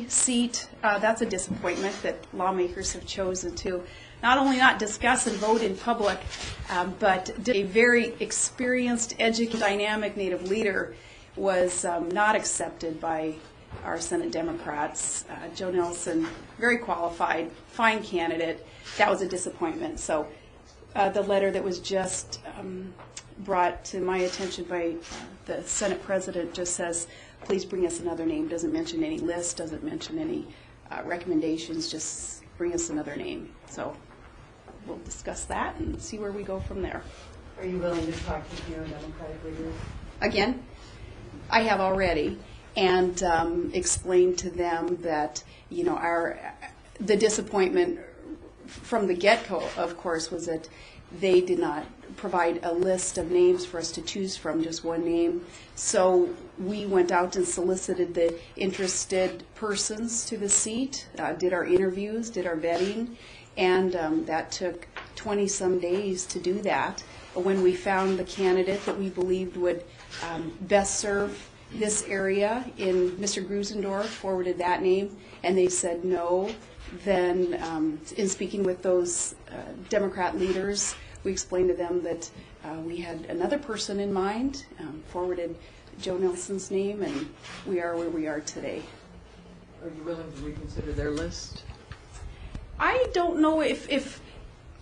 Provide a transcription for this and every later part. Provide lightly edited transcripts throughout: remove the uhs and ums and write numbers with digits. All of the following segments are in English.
seat, that's a disappointment that lawmakers have chosen to not only not discuss and vote in public, but a very experienced, educated, dynamic Native leader was not accepted by our Senate Democrats. Joe Nelson, very qualified, fine candidate. That was a disappointment. So the letter that was just brought to my attention by the Senate President just says, please bring us another name. Doesn't mention any list, doesn't mention any recommendations, just bring us another name. So we'll discuss that and see where we go from there. Are you willing to talk to your Democratic leaders? Again, I have already, and explained to them that, you know, the disappointment from the get-go, of course, was that they did not provide a list of names for us to choose from, just one name. So we went out and solicited the interested persons to the seat, did our interviews, did our vetting, and that took 20-some days to do that. When we found the candidate that we believed would best serve this area, in Mr. Grusendorf forwarded that name, and they said no. Then in speaking with those Democrat leaders, we explained to them that we had another person in mind, forwarded Joe Nelson's name, and we are where we are today. Are you willing to reconsider their list? I don't know if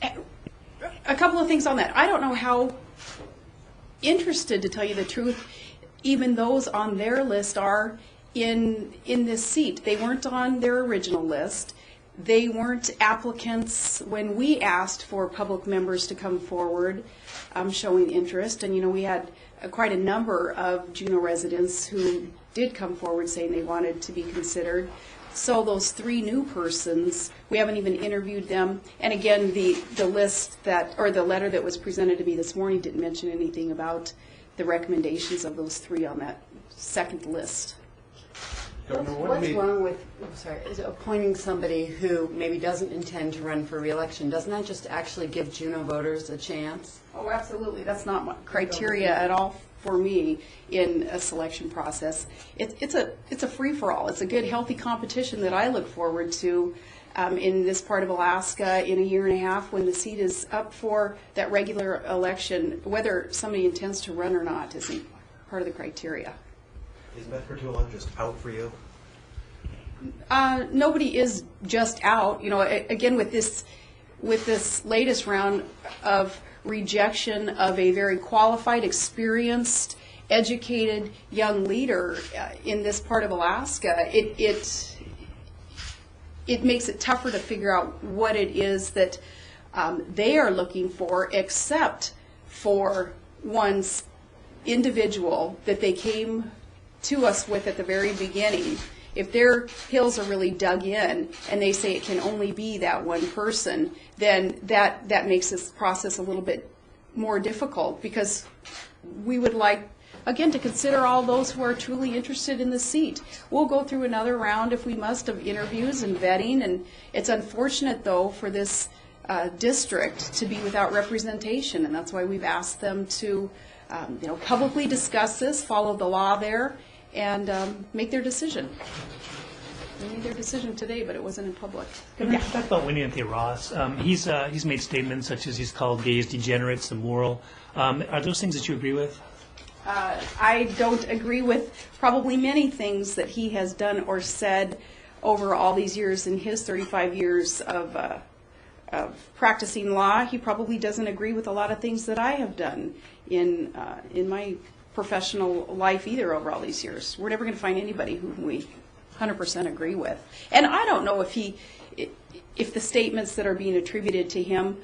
a couple of things on that. I don't know how interested, to tell you the truth, even those on their list are in this seat. They weren't on their original list. They weren't applicants when we asked for public members to come forward showing interest. And, you know, we had quite a number of Juneau residents who did come forward saying they wanted to be considered. So those three new persons, we haven't even interviewed them. And again, the list that, or the letter that was presented to me this morning didn't mention anything about the recommendations of those three on that second list. What's wrong with appointing somebody who maybe doesn't intend to run for re-election? Doesn't that just actually give Juneau voters a chance? Oh, absolutely. That's not my criteria at all for me in a selection process. It's a free-for-all. It's a good, healthy competition that I look forward to in this part of Alaska in a year and a half when the seat is up for that regular election. Whether somebody intends to run or not isn't part of the criteria. Is Medford 211 just out for you? Nobody is just out. You know, again, with this latest round of rejection of a very qualified, experienced, educated young leader in this part of Alaska, it makes it tougher to figure out what it is that they are looking for, except for one's individual that they came to us with at the very beginning. If their heels are really dug in and they say it can only be that one person, then that makes this process a little bit more difficult, because we would like, again, to consider all those who are truly interested in the seat. We'll go through another round, if we must, of interviews and vetting, and it's unfortunate, though, for this district to be without representation, and that's why we've asked them to publicly discuss this, follow the law there, and make their decision. They made their decision today, but it wasn't in public. Can I talk about Wayne Anthony Ross? He's made statements such as he's called gays degenerates, immoral. Are those things that you agree with? I don't agree with probably many things that he has done or said over all these years in his 35 years of practicing law. He probably doesn't agree with a lot of things that I have done in my professional life either over all these years. We're never going to find anybody whom we 100% agree with. And I don't know if the statements that are being attributed to him,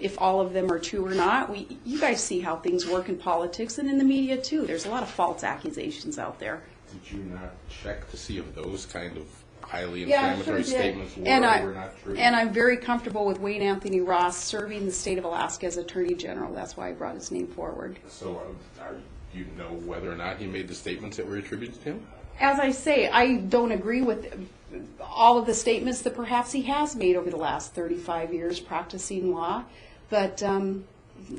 if all of them are true or not. You guys see how things work in politics and in the media too. There's a lot of false accusations out there. Did you not check to see if those kind of highly inflammatory statements were or were not true? And I'm very comfortable with Wayne Anthony Ross serving the state of Alaska as Attorney General. That's why I brought his name forward. So do you know whether or not he made the statements that were attributed to him? As I say, I don't agree with all of the statements that perhaps he has made over the last 35 years practicing law, but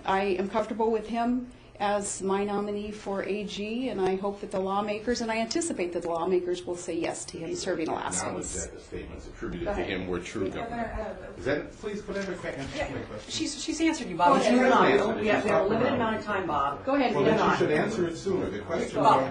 I am comfortable with him as my nominee for AG, and I hope that the lawmakers, and I anticipate that the lawmakers will say yes to him serving Acknowledge Alaskans. that the statements attributed to him were true, Governor. Is that, please, could I have a answer to my question? She's answered you, Bob. Well, she has answered it. We have a limited amount of time, Bob. Go ahead. Well, Leah. then you should answer it sooner. The question Bob. was